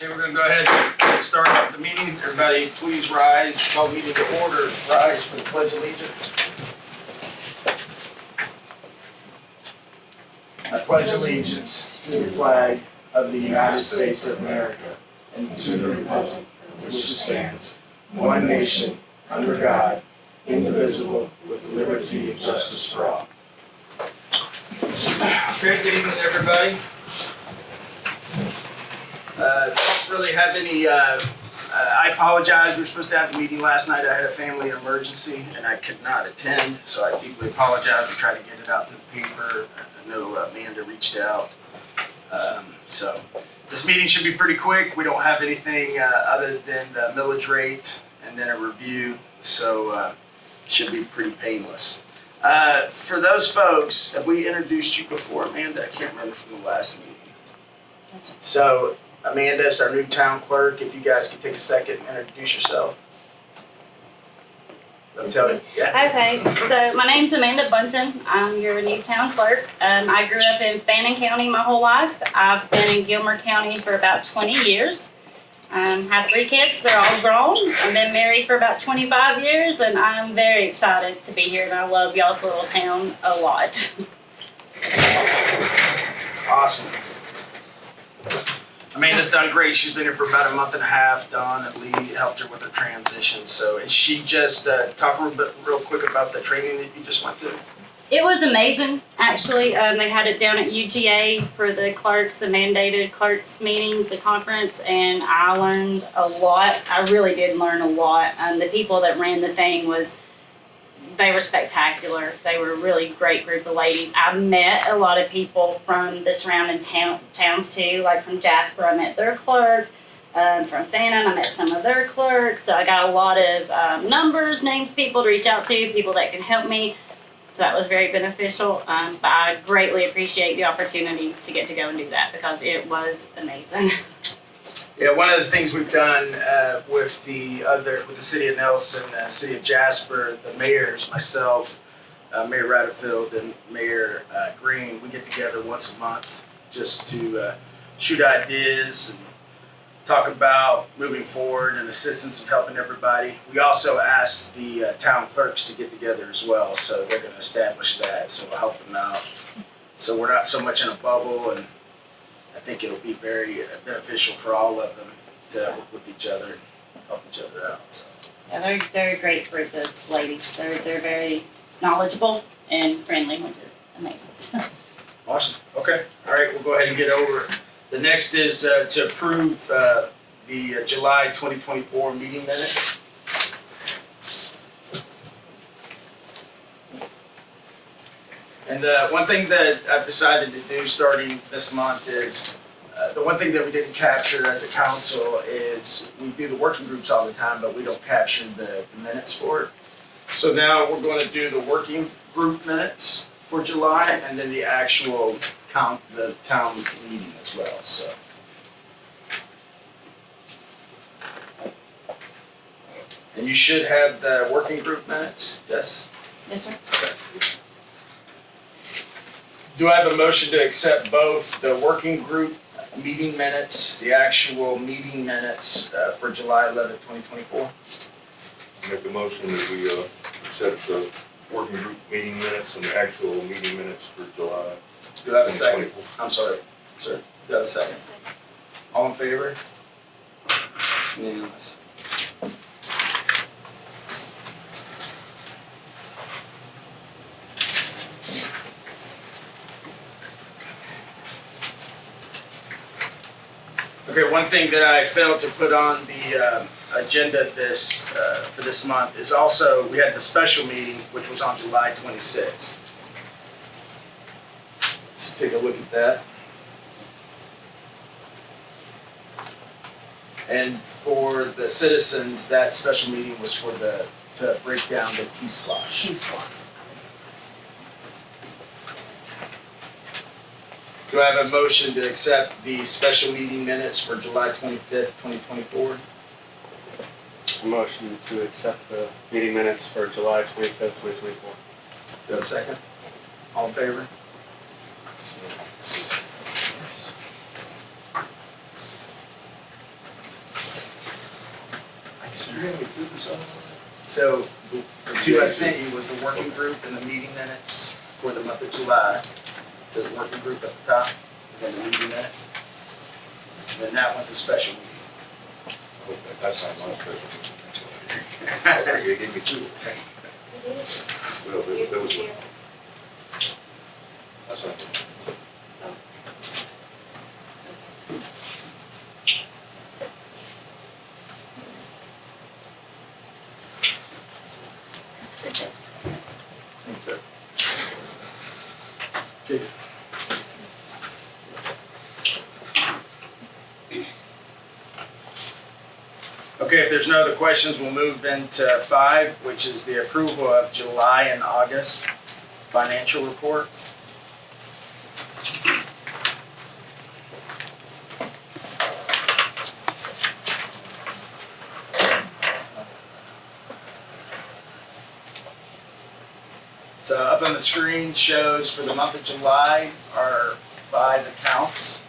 Okay, we're going to go ahead and get started with the meeting. Everybody, please rise. Call the meeting to order. Rise for the Pledge of Allegiance. I pledge allegiance to the flag of the United States of America and to the republic which stands, one nation, under God, indivisible, with liberty and justice for all. Okay, good evening, everybody. Don't really have any, I apologize. We were supposed to have the meeting last night. I had a family emergency and I could not attend, so I deeply apologize. We tried to get it out to the paper. I know Amanda reached out. So this meeting should be pretty quick. We don't have anything other than the millage rate and then a review, so it should be pretty painless. For those folks, have we introduced you before, Amanda? I can't remember from the last meeting. So Amanda is our new town clerk. If you guys could take a second and introduce yourself. I'll tell you. Yeah. Okay, so my name's Amanda Bunton. I'm your new town clerk. I grew up in Fannin County my whole life. I've been in Gilmer County for about 20 years. Have 3 kids. They're all grown. I've been married for about 25 years, and I'm very excited to be here, and I love y'all's little town a lot. Awesome. Amanda's done great. She's been here for about a month and a half. Dawn and Lee helped her with her transition. So, and she just talk real quick about the training that you just went to. It was amazing, actually. They had it down at UGA for the clerks, the mandated clerks meetings, the conference, and I learned a lot. I really did learn a lot. The people that ran the thing they were spectacular. They were a really great group of ladies. I met a lot of people from the surrounding towns too, like from Jasper, I met their clerk. From Fannin, I met some of their clerks. So I got a lot of numbers, names, people to reach out to, people that can help me. So that was very beneficial. But I greatly appreciate the opportunity to get to go and do that because it was amazing. Yeah, one of the things we've done with the city of Nelson, city of Jasper, the mayors, myself, Mayor Ratterfield, and Mayor Green, we get together once a month just to shoot ideas and talk about moving forward and assistance of helping everybody. We also asked the town clerks to get together as well, so they're going to establish that, so we'll help them out. So we're not so much in a bubble, and I think it'll be very beneficial for all of them to work with each other and help each other out. So. Yeah, they're a great group of ladies. They're very knowledgeable and friendly, which is amazing. Awesome. Okay. All right. We'll go ahead and get over it. The next is to approve the July 2024 meeting minutes. And the one thing that I've decided to do starting this month is, the one thing that we didn't capture as a council is we do the working groups all the time, but we don't capture the minutes for it. So now we're going to do the working group minutes for July and then the actual the town meeting as well. So. And you should have the working group minutes, yes? Yes, sir. Okay. Do I have a motion to accept both the working group meeting minutes, the actual meeting minutes for July 11th, 2024? Make a motion that we accept the working group meeting minutes and the actual meeting minutes for July. Do I have a second? I'm sorry, sir. Do I have a second? All in favor? It's unanimous. Okay, one thing that I failed to put on the agenda for this month is also we had the special meeting, which was on July 26th. Let's take a look at that. And for the citizens, that special meeting was for to break down the TSPLOST. Do I have a motion to accept the special meeting minutes for July 25th, 2024? A motion to accept the meeting minutes for July 25th, 2024. Do I have a second? All in favor? So the two I sent you was the working group and the meeting minutes for the month of July. It says working group at the top, and then the meeting minutes. And then that one's a special meeting. That's not my special. You gave me two. Well, there was one. That's not. Thanks, sir. Jason. Okay, if there's no other questions, we'll move into 5, which is the approval of July and August financial report. So up on the screen shows for the month of July our 5 accounts.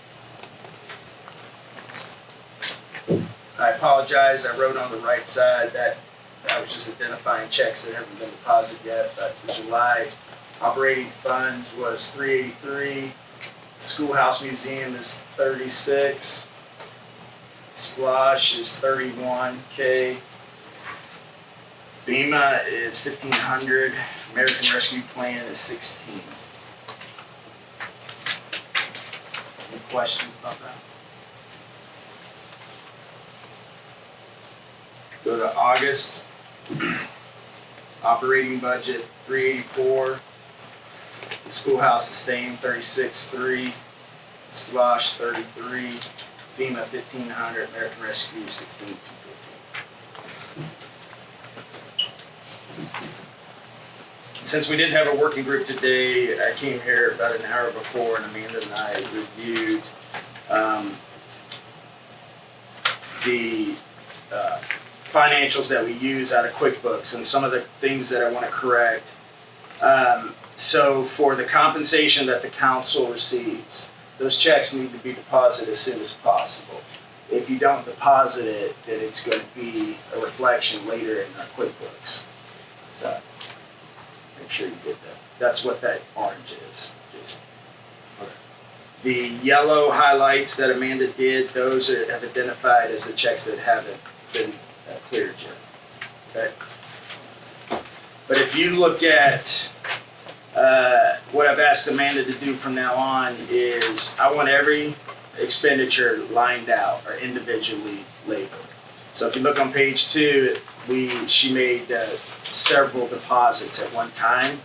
I apologize, I wrote on the right side that I was just identifying checks that haven't been deposited yet, but for July, operating funds was 383, Schoolhouse Museum is 36, Splosh is 31K, FEMA is 1,500, American Rescue Plan is 16. Any questions about that? Go to August, operating budget 384, the schoolhouse sustained 36.3, Splosh 33, FEMA 1,500, American Rescue 16,214. Since we didn't have a working group today, I came here about an hour before, and Amanda and I reviewed the financials that we use out of QuickBooks and some of the things that I want to correct. So for the compensation that the council receives, those checks need to be deposited as soon as possible. If you don't deposit it, then it's going to be a reflection later in our QuickBooks. So make sure you get that. That's what that orange is, Jason. Okay. The yellow highlights that Amanda did, those have identified as the checks that haven't been cleared yet. Okay. But if you look at what I've asked Amanda to do from now on is I want every expenditure lined out or individually labeled. So if you look on page 2, she made several deposits at one time,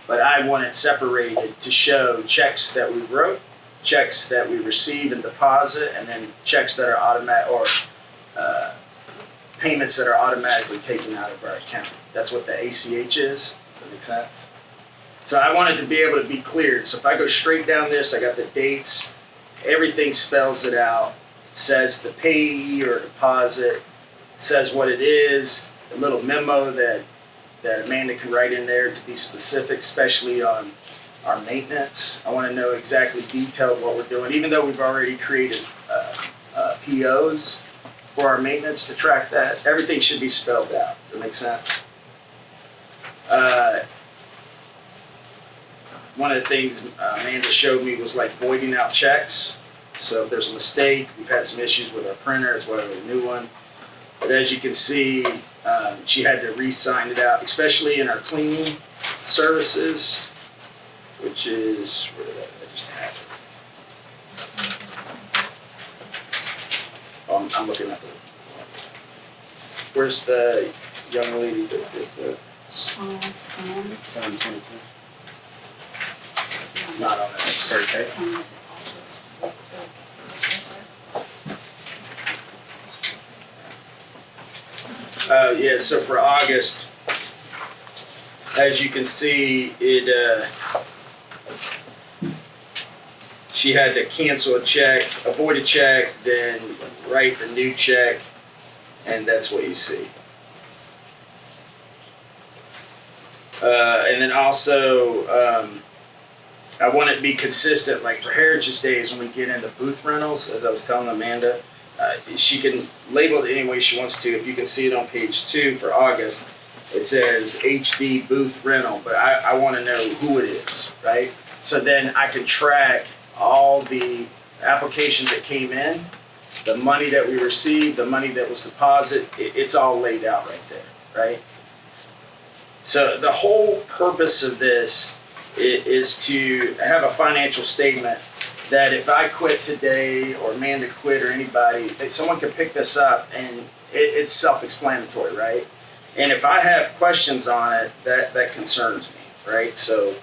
but I want it separated to show checks that we wrote, checks that we receive and deposit, and then checks that are automatic or payments that are automatically taken out of our account. That's what the ACH is. Does that make sense? So I want it to be able to be cleared. So if I go straight down this, I got the dates, everything spells it out, says the payee or deposit, says what it is, a little memo that Amanda can write in there to be specific, especially on our maintenance. I want to know exactly detailed what we're doing, even though we've already created POs for our maintenance to track that. Everything should be spelled out. Does that make sense? One of the things Amanda showed me was like voiding out checks. So if there's a mistake, we've had some issues with our printer, it's whatever a new one. But as you can see, she had to re-sign it out, especially in our cleaning services, which is, where did I just have it? I'm looking at the, where's the young lady that did the, Awesome. 722. it's not on this. Okay. Yeah, so for August, as you can see, she had to cancel a check, avoid a check, then write the new check, and that's what you see. And then also, I want it to be consistent, like for Heritage Days when we get into booth rentals, as I was telling Amanda, She can label it any way she wants to. If you can see it on page 2 for August, it says HD booth rental, but I want to know who it is, right? So then I can track all the applications that came in, the money that we received, the money that was deposited. It's all laid out right there, right? So the whole purpose of this is to have a financial statement that if I quit today or Amanda quit or anybody, that someone can pick this up and it's self-explanatory, right? And if I have questions on it, that concerns me, right? So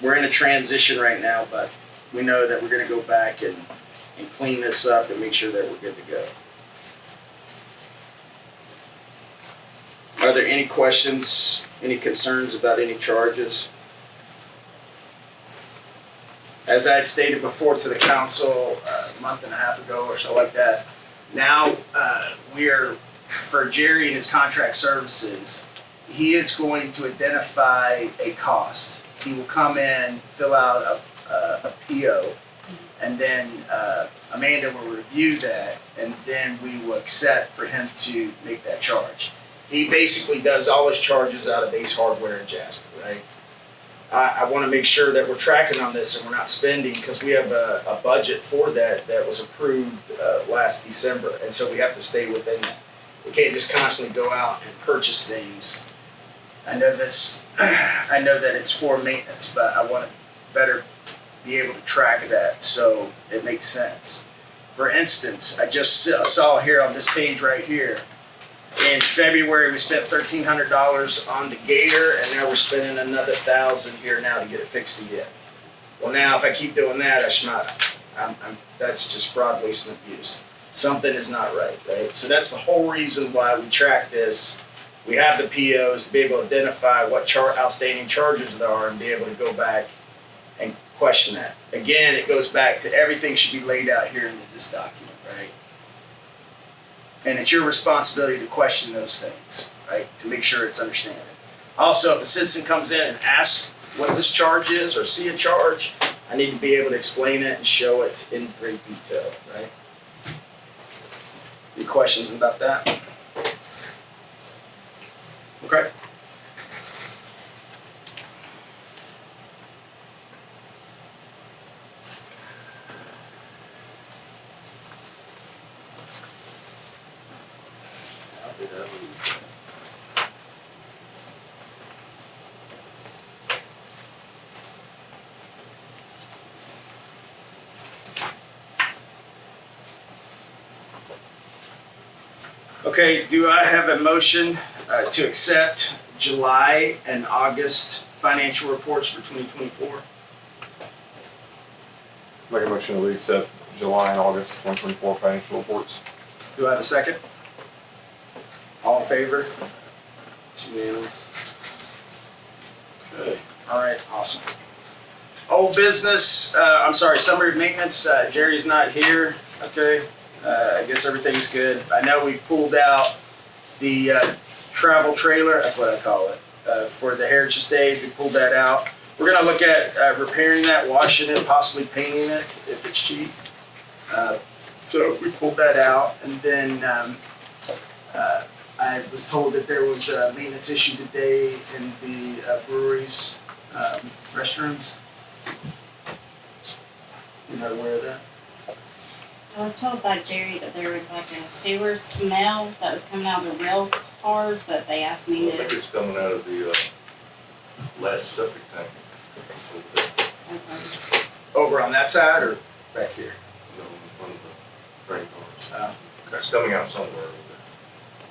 we're in a transition right now, but we know that we're going to go back and clean this up and make sure that we're good to go. Are there any questions, any concerns about any charges? As I had stated before to the council a month and a half ago or so like that, now we're, for Jerry and his contract services, he is going to identify a cost. He will come in, fill out a PO, and then Amanda will review that, and then we will accept for him to make that charge. He basically does all his charges out of Ace Hardware in Jasper, right? I want to make sure that we're tracking on this and we're not spending, because we have a budget for that was approved last December, and so we have to stay within that. We can't just constantly go out and purchase things. I know that it's for maintenance, but I want to better be able to track that so it makes sense. For instance, I just saw here on this page right here, in February we spent $1,300 on the gator, and now we're spending another $1,000 here now to get it fixed again. Well, now if I keep doing that, that's just fraud, waste, and abuse. Something is not right? So that's the whole reason why we track this. We have the POs to be able to identify what outstanding charges there are and be able to go back and question that. Again, it goes back to everything should be laid out here in this document, right? And it's your responsibility to question those things, right? To make sure it's understandable. Also, if a citizen comes in and asks what this charge is or see a charge, I need to be able to explain it and show it in great detail, right? Any questions about that? Okay. Okay, do I have a motion to accept July and August financial reports for 2024? Make a motion that we accept July and August 2024 financial reports. Do I have a second? All in favor? It's unanimous. Okay, all right, awesome. Old business, summary of maintenance. Jerry's not here, okay. I guess everything's good. I know we pulled out the travel trailer, that's what I call it, for the Heritage Days. We pulled that out. We're gonna look at repairing that, washing it, possibly painting it if it's cheap. So we pulled that out, and then I was told that there was a maintenance issue today in the brewery's restrooms. You're not aware of that? I was told by Jerry that there was like a sewer smell that was coming out of the rail cars, but they asked I me think to. it's coming out of the last septic tank. Okay. Over on that side or back here? No, in front of the train cars. Okay. It's coming out somewhere over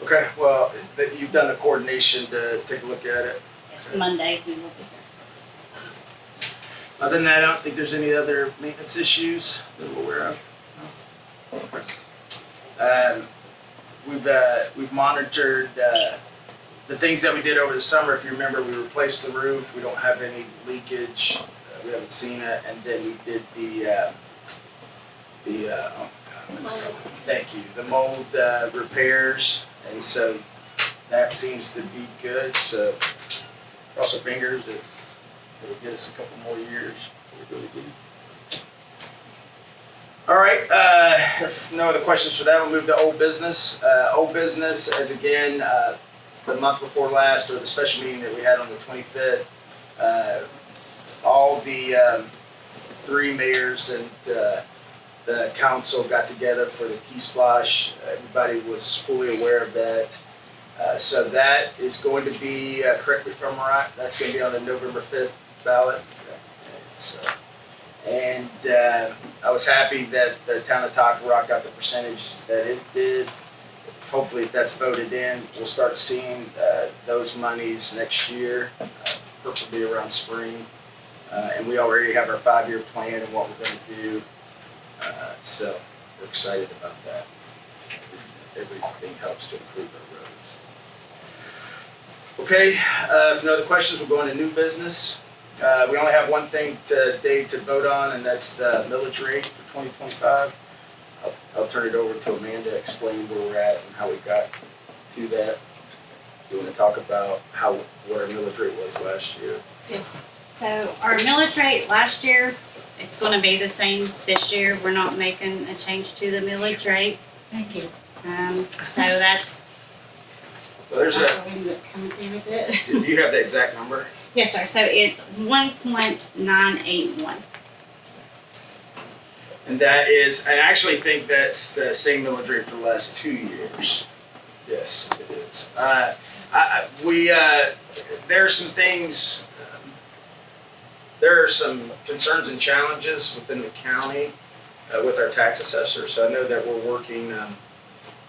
there. Okay, well, you've done the coordination to take a look at it. It's Monday. We will be here. Other than that, I don't think there's any other maintenance issues that we're aware of. No? Okay. We've monitored the things that we did over the summer. If you remember, we replaced the roof. We don't have any leakage. We haven't seen it. And then we did the mold repairs. And so that seems to be good. So cross our fingers that it'll get us a couple more years. We're really good. All right, if no other questions for that, we'll move to old business. Old business, as again, the month before last, or the special meeting that we had on the 25th, all the three mayors and the council got together for the TSPLOST. Everybody was fully aware of that. So that is going to be, correct me if I'm right, that's going to be on the November 5th ballot. So, and I was happy that the town of Talking Rock got the percentages that it did. Hopefully, if that's voted in, we'll start seeing those monies next year, preferably around spring. And we already have our 5-year plan and what we're going to do. So we're excited about that. Everything helps to improve our roads. Okay, if no other questions, we'll go into new business. We only have one thing today to vote on, and that's the millage rate for 2025. I'll turn it over to Amanda to explain where we're at and how we got to that. You want to talk about what our millage rate was last year? Yes. So our millage rate last year, it's gonna be the same this year. We're not making a change to the millage rate. Thank you. So that's. Well, there's a. Coming to you with it. Do you have the exact number? Yes, sir. So it's 1.981. And that is, I actually think that's the same millage rate for the last 2 years. Yes, it is. There are some things. There are some concerns and challenges within the county with our tax assessor. So I know that we're working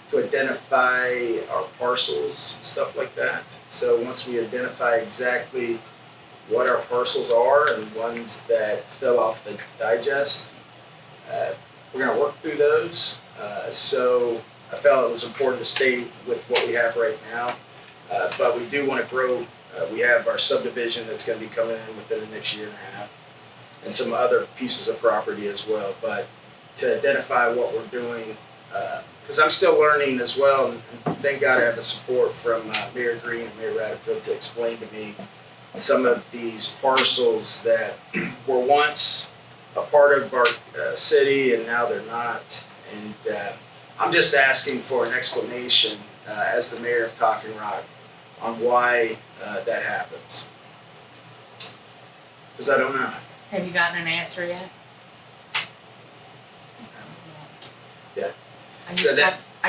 to identify our parcels and stuff like that. So once we identify exactly what our parcels are and ones that fell off the digest, we're going to work through those. So I felt it was important to stay with what we have right now. But we do want to grow. We have our subdivision that's going to be coming in within the next year and a half, and some other pieces of property as well. But to identify what we're doing, because I'm still learning as well, and thank God I have the support from Mayor Green and Mayor Radfield to explain to me some of these parcels that were once a part of our city and now they're not. And I'm just asking for an explanation as the mayor of Talking Rock on why that happens. Because I don't know. Have you gotten an answer yet? Yeah. I So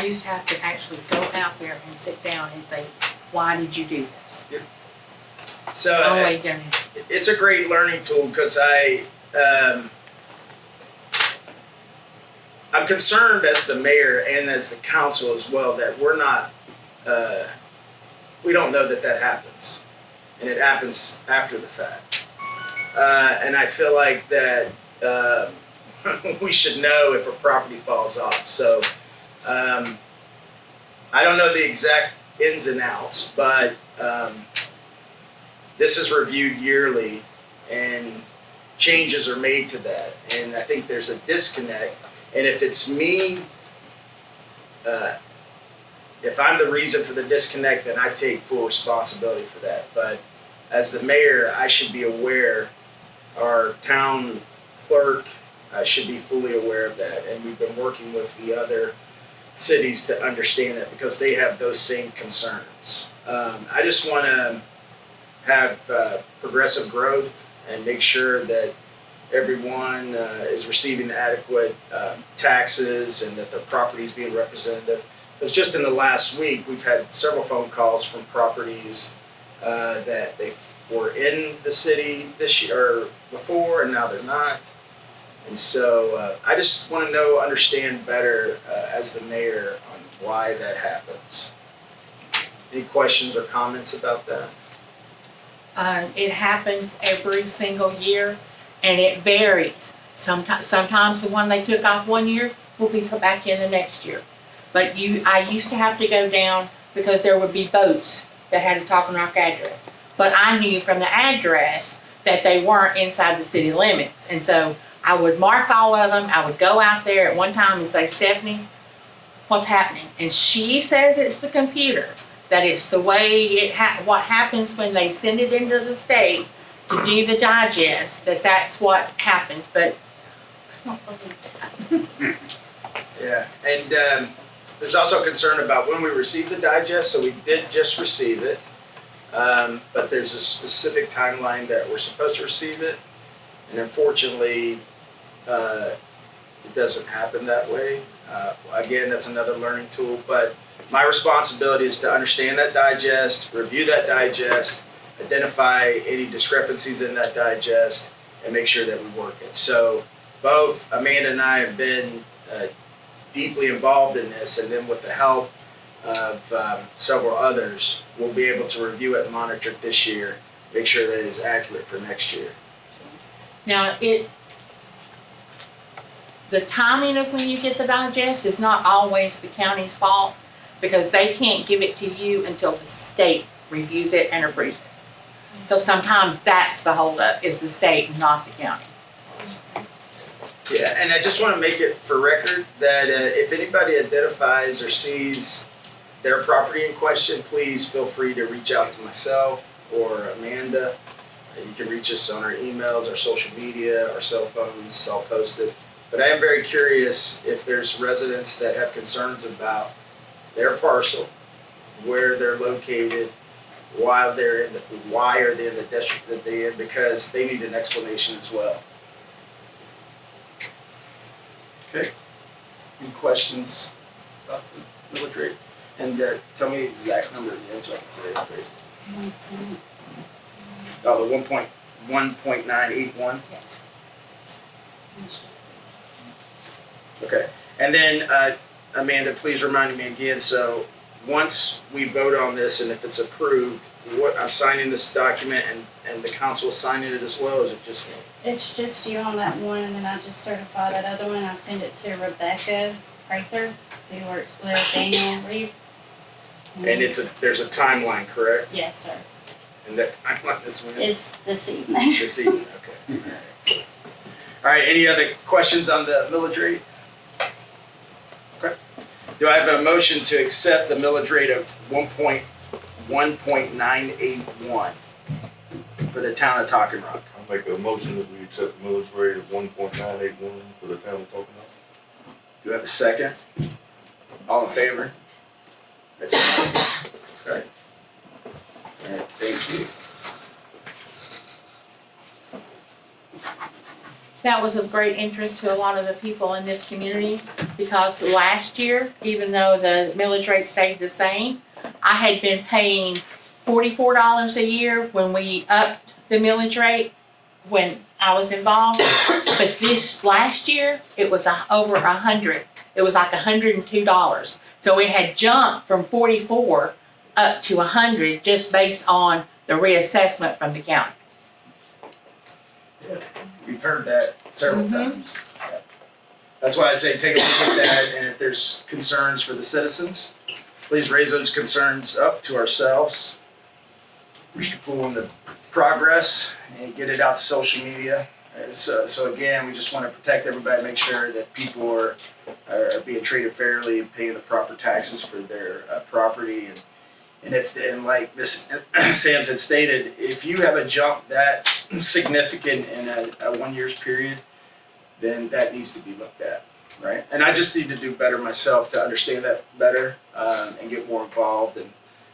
used to have to actually go out there and sit down and say, why did you do this? So Oh, wait, there it is. it's a great learning tool because I'm concerned as the mayor and as the council as well that we're not, we don't know that happens, and it happens after the fact. And I feel like that we should know if a property falls off. So I don't know the exact ins and outs, but this is reviewed yearly, and changes are made to that. And I think there's a disconnect. And if it's me, if I'm the reason for the disconnect, then I take full responsibility for that. But as the mayor, I should be aware, our town clerk should be fully aware of that. And we've been working with the other cities to understand that because they have those same concerns. I just want to have progressive growth and make sure that everyone is receiving adequate taxes and that their property is being representative. Because just in the last week, we've had several phone calls from properties that they were in the city this year or before, and now they're not. And so I just want to understand better as the mayor on why that happens. Any questions or comments about that? It happens every single year, and it varies. Sometimes the one they took off one year will be put back in the next year. But I used to have to go down because there would be boats that had a Talking Rock address. But I knew from the address that they weren't inside the city limits. And so I would mark all of them. I would go out there at one time and say, Stephanie, what's happening? And she says it's the computer, that it's the way what happens when they send it into the state to do the digest, that's what happens. But don't believe that. Yeah, and there's also concern about when we receive the digest, so we did just receive it. But there's a specific timeline that we're supposed to receive it. And unfortunately, it doesn't happen that way. Again, that's another learning tool, but my responsibility is to understand that digest, review that digest, identify any discrepancies in that digest, and make sure that we work it. So both Amanda and I have been deeply involved in this, and then with the help of several others, we'll be able to review it and monitor it this year, make sure that it is accurate for next year. Now, the timing of when you get the digest is not always the county's fault, because they can't give it to you until the state reviews it and approves it. So sometimes that's the holdup, is the state, not the county. Yeah, and I just want to make it for record that if anybody identifies or sees their property in question, please feel free to reach out to myself or Amanda. You can reach us on our emails, our social media, our cell phones, I'll post it. But I am very curious if there's residents that have concerns about their parcel, where they're located, why are they in the district that they're in, because they need an explanation as well. Okay. Any questions about the millage rate? And tell me the exact number again so I can say it right. Oh, the 1.981. Yes. Okay. And then Amanda, please remind me again. So once we vote on this, and if it's approved, I'm signing this document, and the council signing it as well, or is it just me? It's just you on that one, and then I just certify that other one. I send it to Rebecca Prather, who works with Daniel Reeve. And there's a timeline, correct? Yes, sir. And that timeline is when? It's this evening. This evening, okay. All right, any other questions on the millage rate? Okay. Do I have a motion to accept the millage rate of 1.981 for the town of Talking Rock? I'll make a motion that we accept the millage rate of 1.981 for the town of Talking Rock. Do I have a second? All in favor? That's unanimous. Okay. All right, thank you. That was of great interest to a lot of the people in this community, because last year, even though the millage rate stayed the same, I had been paying $44 a year when we upped the millage rate when I was involved. But this last year, it was over 100. It was like $102. So it had jumped from 44 up to 100 just based on the reassessment from the county. Yeah, we've heard that several times. Yeah. That's why I say take a look at that, and if there's concerns for the citizens, please raise those concerns up to ourselves. We should pull in the progress and get it out to social media. So again, we just want to protect everybody, make sure that people are being treated fairly and paying the proper taxes for their property. And like Ms. Sands had stated, if you have a jump that significant in a 1 year's period, then that needs to be looked at, right? And I just need to do better myself to understand that better and get more involved. And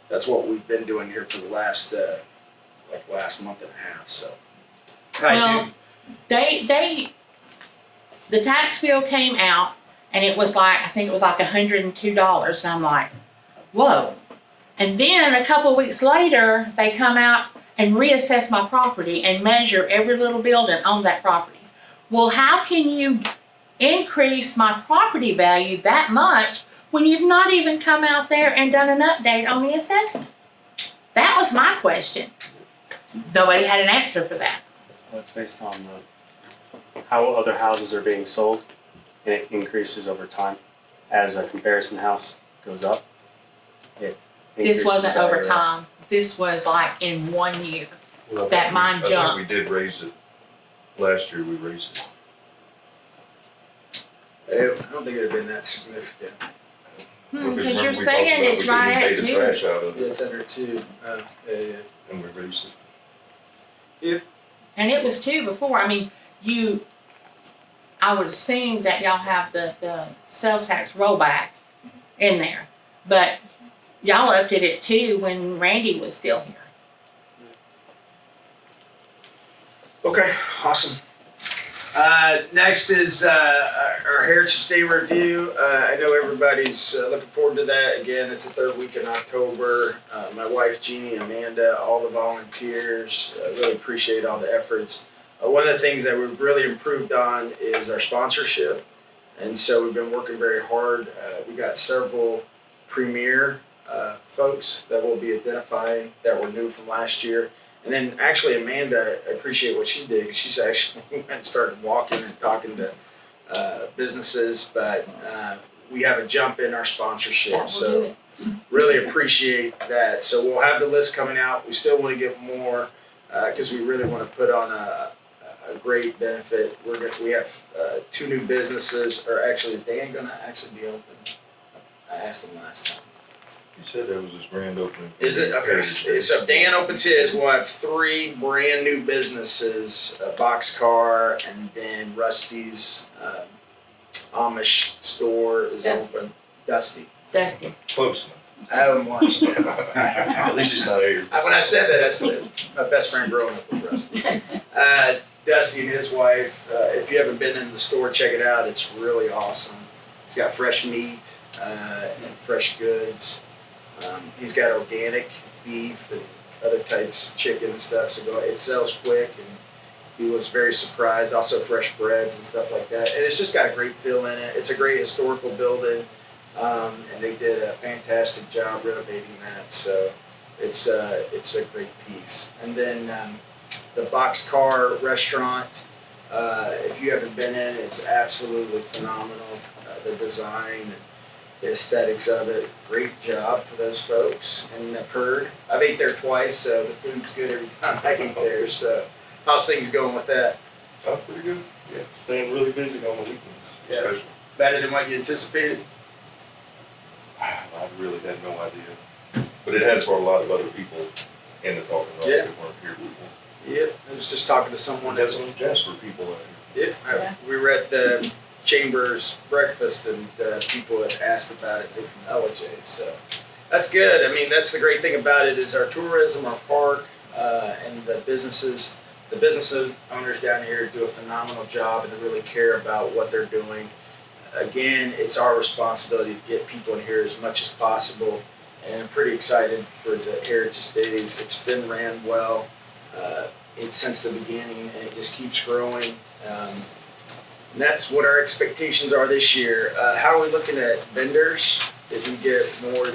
that's what we've been doing here for the last month and a half. So, Well, the tax bill came out, and it was like, I think it was like $102, and I'm like, whoa. And then a couple of weeks later, they come out and reassess my property and measure every little building on that property. Well, how can you increase my property value that much when you've not even come out there and done an update on the assessment? That was my question. Nobody had an answer for that. Well, it's based on how other houses are being sold, and it increases over time. As a comparison house goes up, it This increases wasn't the value over of the house. time. This was like in 1 year. Well, I That think mine I jumped. think we did raise it. Last year we raised it. I don't think it would have been that significant. Because Because you're remember we saying talked about it's we right didn't pay at the 2. trash out of Yeah, it, it's under 2. and we raised it. And it was 2 before. I mean, I would assume that y'all have the sales tax rollback in there. But y'all upped it at 2 when Randy was still here. Okay, awesome. Next is our Heritage Day review. I know everybody's looking forward to that. Again, it's the third week in October. My wife, Jeannie, Amanda, all the volunteers, really appreciate all the efforts. One of the things that we've really improved on is our sponsorship. And so we've been working very hard. We got several premier folks that we'll be identifying that were new from last year. And then actually Amanda, I appreciate what she did, because she's actually went and started walking and talking to businesses, but we have a jump in our sponsorship. That will do So it. really appreciate that. So we'll have the list coming out. We still want to get more because we really want to put on a great benefit. We have 2 new businesses, or actually is Dan gonna actually be open? I asked him last time. You said that was his grand opening. Is it? Okay. So if Dan opens his, we'll have 3 brand new businesses, a Boxcar, and then Rusty's Amish store is Dusty. open. Dusty. Dusty. Close I owe him lunch now. enough. At least he's not here. When I said that, I said my best friend growing up was Rusty. Dusty and his wife, if you haven't been in the store, check it out. It's really awesome. He's got fresh meat and fresh goods. He's got organic beef and other types of chicken and stuff. So it sells quick, and he was very surprised. Also fresh breads and stuff like that. And it's just got a great feel in it. It's a great historical building, and they did a fantastic job renovating that. So it's a great piece. And then the Boxcar restaurant. If you haven't been in, it's absolutely phenomenal. The design and the aesthetics of it, great job for those folks. And I've ate there twice, so the food's good every time I eat there. So how's things going with that? Oh, pretty good. Yeah, staying really busy on the weekends, Yeah. especially. Better than what you anticipated? I really had no idea. But it has brought a lot of other people in the talking about Yeah. that weren't here before. Yep. I was just talking to someone One had that's some Jasper people out here. Yeah. We were at the Chambers breakfast, and people had asked about it. They're from Millage, so that's good. I mean, that's the great thing about it is our tourism, our park, and the businesses. The business owners down here do a phenomenal job, and they really care about what they're doing. Again, it's our responsibility to get people in here as much as possible, and I'm pretty excited for the Heritage Days. It's been ran well. It's since the beginning, and it just keeps growing. And that's what our expectations are this year. How are we looking at vendors? Did we get more?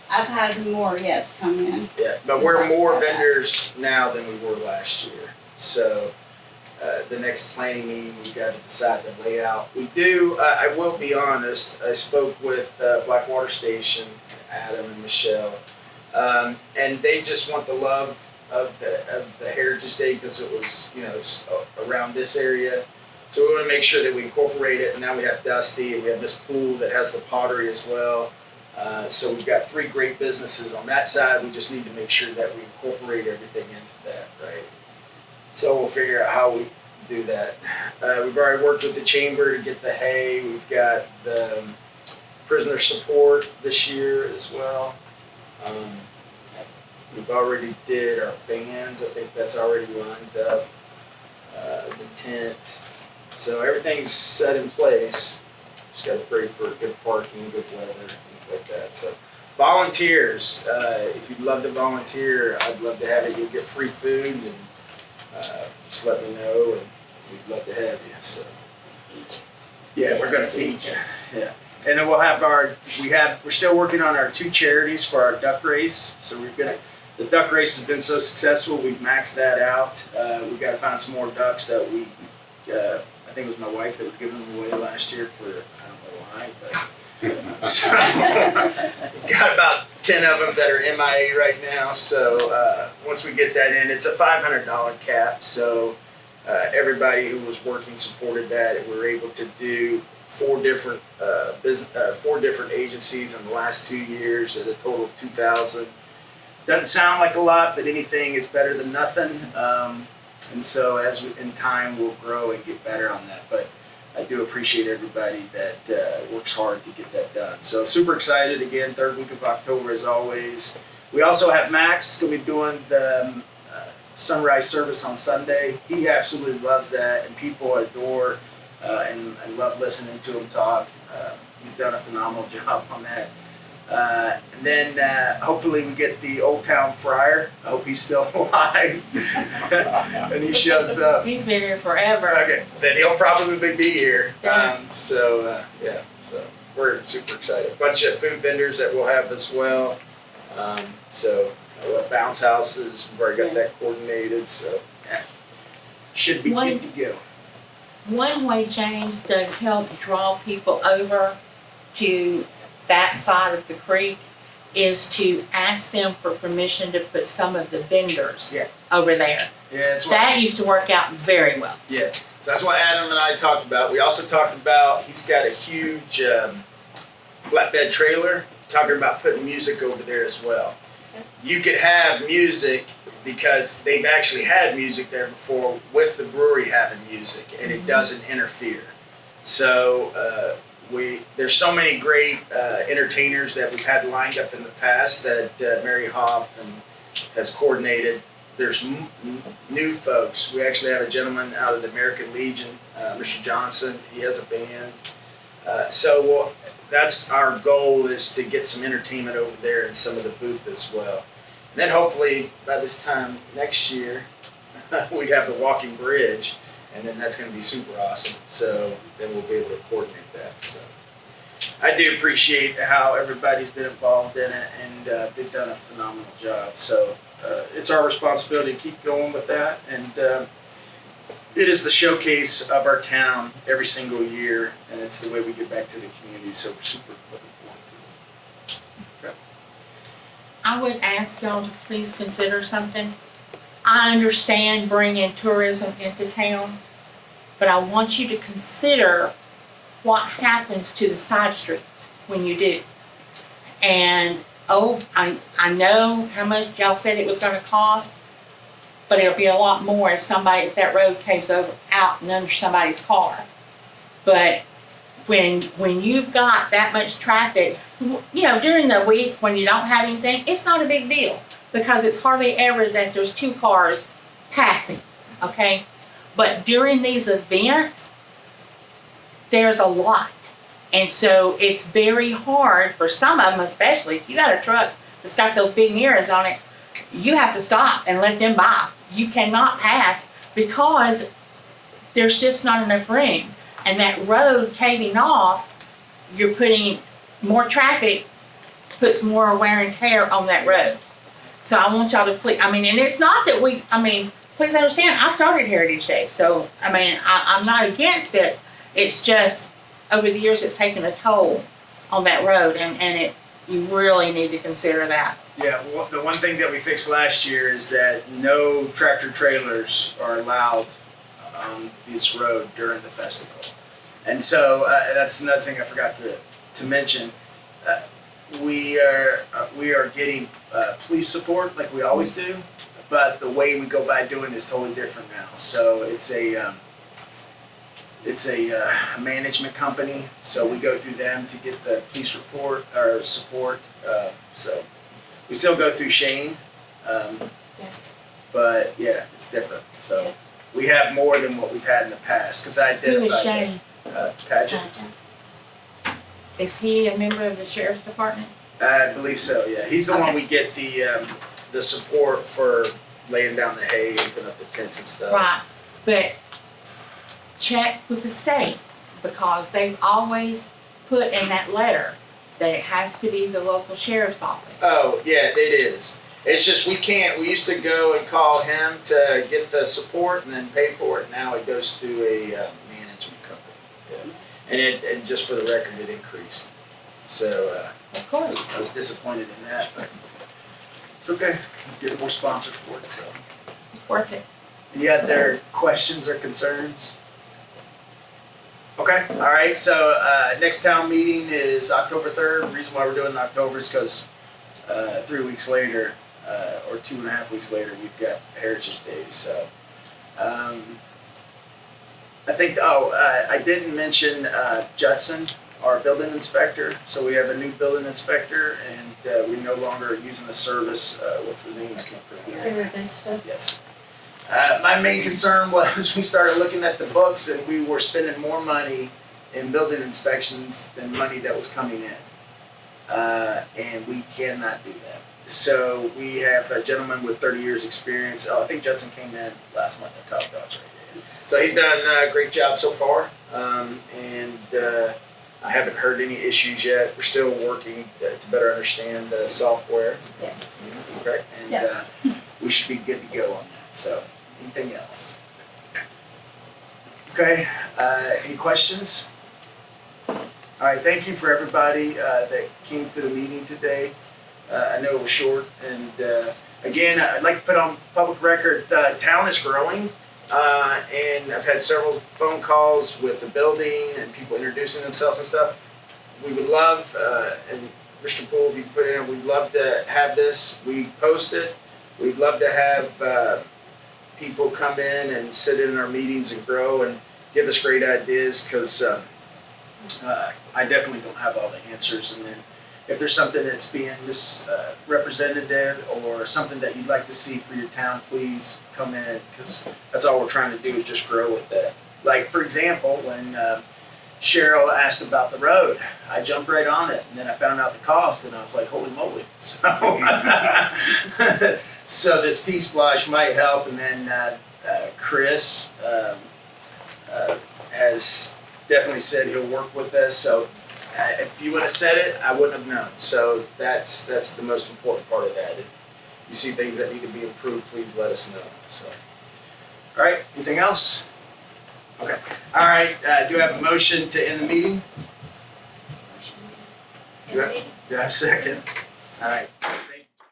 I've had more, yes, come in. Yeah, but Since we're I more got back. vendors now than we were last year. So the next planning meeting, we've got to decide the layout. We do, I will be honest, I spoke with Blackwater Station, Adam and Michelle, and they just want the love of the Heritage Day because it was, it's around this area. So we want to make sure that we incorporate it. And now we have Dusty, and we have Miss Pool that has the pottery as well. So we've got 3 great businesses on that side. We just need to make sure that we incorporate everything into that, right? So we'll figure out how we do that. We've already worked with the chamber to get the hay. We've got the prisoner support this year as well. We've already did our bands. I think that's already lined up. The tent. So everything's set in place. Just got to pray for good parking, good weather, things like that. So volunteers, if you'd love to volunteer, I'd love to have it. You'll get free food, and just let me know, and we'd love to have you. So yeah, we're gonna feed you. Yeah, and then we'll have we're still working on our 2 charities for our duck race. So the duck race has been so successful, we've maxed that out. We've got to find some more ducks that I think it was my wife that was giving them away last year for, I don't know why, but so, we've got about 10 of them that are MIA right now. So once we get that in, it's a $500 cap. So everybody who was working supported that, and we were able to do 4 different 4 different agencies in the last 2 years at a total of 2,000. Doesn't sound like a lot, but anything is better than nothing. And so in time, we'll grow and get better on that. But I do appreciate everybody that works hard to get that done. So super excited again, third week of October as always. We also have Max going to be doing the sunrise service on Sunday. He absolutely loves that, and people adore and love listening to him talk. He's done a phenomenal job on that. And then hopefully we get the Old Town Friar. I hope he's still alive and he shows up. He's been here forever. Okay, then he'll probably be here. Yeah. So we're super excited. Bunch of food vendors that we'll have as well. Bounce houses, we've already got that coordinated. So yeah, should be good to go. One way, James, to help draw people over to that side of the creek is to ask them for permission to put some of the vendors over there. Yeah, it's That used to work out very well. Yeah, so that's what Adam and I talked about. We also talked about he's got a huge flatbed trailer. Talking about putting music over there as well. You could have music because they've actually had music there before with the brewery having music, and it doesn't interfere. So there's so many great entertainers that we've had lined up in the past that Mary Hoff has coordinated. There's new folks. We actually have a gentleman out of the American Legion, Mr. Johnson. He has a band. That's our goal, is to get some entertainment over there in some of the booth as well. And then hopefully by this time next year, we'd have the walking bridge, and then that's going to be super awesome. So then we'll be able to coordinate that. So I do appreciate how everybody's been involved in it, and they've done a phenomenal job. So it's our responsibility to keep going with that, and it is the showcase of our town every single year, and it's the way we get back to the community. So we're super looking forward to it. Okay. I would ask y'all to please consider something. I understand bringing tourism into town, but I want you to consider what happens to the side streets when you do. And I know how much y'all said it was going to cost, but it'll be a lot more if that road caves out and under somebody's car. But when you've got that much traffic, during the week when you don't have anything, it's not a big deal because it's hardly ever that there's two cars passing, okay? But during these events, there's a lot. And so it's very hard for some of them, especially if you got a truck that's got those big mirrors on it, you have to stop and let them by. You cannot pass because there's just not enough room. And that road caving off, you're putting more traffic, puts more wear and tear on that road. So I want y'all to please, and it's not that please understand, I started Heritage Day. So, I'm not against it. It's just, over the years, it's taken a toll on that road, and you really need to consider that. Yeah, well, the one thing that we fixed last year is that no tractor trailers are allowed on this road during the festival. And so that's another thing I forgot to mention. We are getting police support like we always do, but the way we go by doing it is totally different now. So it's a management company, so we go through them to get the police report or support. So we still go through Shane, but yeah, it's different. So we have more than what we've had in the past because I identified. Who is Shane? Paget. Is he a member of the sheriff's department? I believe so. Yeah, he's the one we get the support for laying down the hay and putting up the tents and stuff. Right, but check with the state because they've always put in that letter that it has to be the local sheriff's office. Oh, yeah, it is. It's just we used to go and call him to get the support and then pay for it. Now it goes through a management company. Yeah. And just for the record, it increased. So Of course. I was disappointed in that, but it's okay. Get more sponsors for it. So. Worth it. Any other questions or concerns? Okay, all right, so next town meeting is October 3rd. The reason why we're doing it in October is because 3 weeks later, or 2.5 weeks later, we've got Heritage Days. So I think, I didn't mention Judson, our building inspector. So we have a new building inspector, and we no longer are using the service, what's the name? I can't pronounce it. Yes. My main concern was we started looking at the books and we were spending more money in building inspections than money that was coming in. And we cannot do that. So we have a gentleman with 30 years experience. I think Judson came in last month at Top Dogs, right? Yeah. So he's done a great job so far. And I haven't heard any issues yet. We're still working to better understand the software. Yes. Correct? And Yeah. we should be good to go on that. So anything else? Okay, any questions? All right, thank you for everybody that came to the meeting today. I know it was short, and again, I'd like to put on public record, town is growing, and I've had several phone calls with the building and people introducing themselves and stuff. We would love, and Mr. Poole, if you put it in, we'd love to have this. We post it. We'd love to have people come in and sit in our meetings and grow and give us great ideas, because I definitely don't have all the answers. And then if there's something that's being misrepresented or something that you'd like to see for your town, please come in, because that's all we're trying to do is just grow with that. Like, for example, when Cheryl asked about the road, I jumped right on it, and then I found out the cost, and I was like, holy moly. So this TSPLOST might help. And then Chris has definitely said he'll work with us. So if you would have said it, I wouldn't have known. So that's the most important part of that. If you see things that need to be improved, please let us know. So, all right, anything else? Okay. All right, do I have a motion to end the meeting? Do I have a second? All right.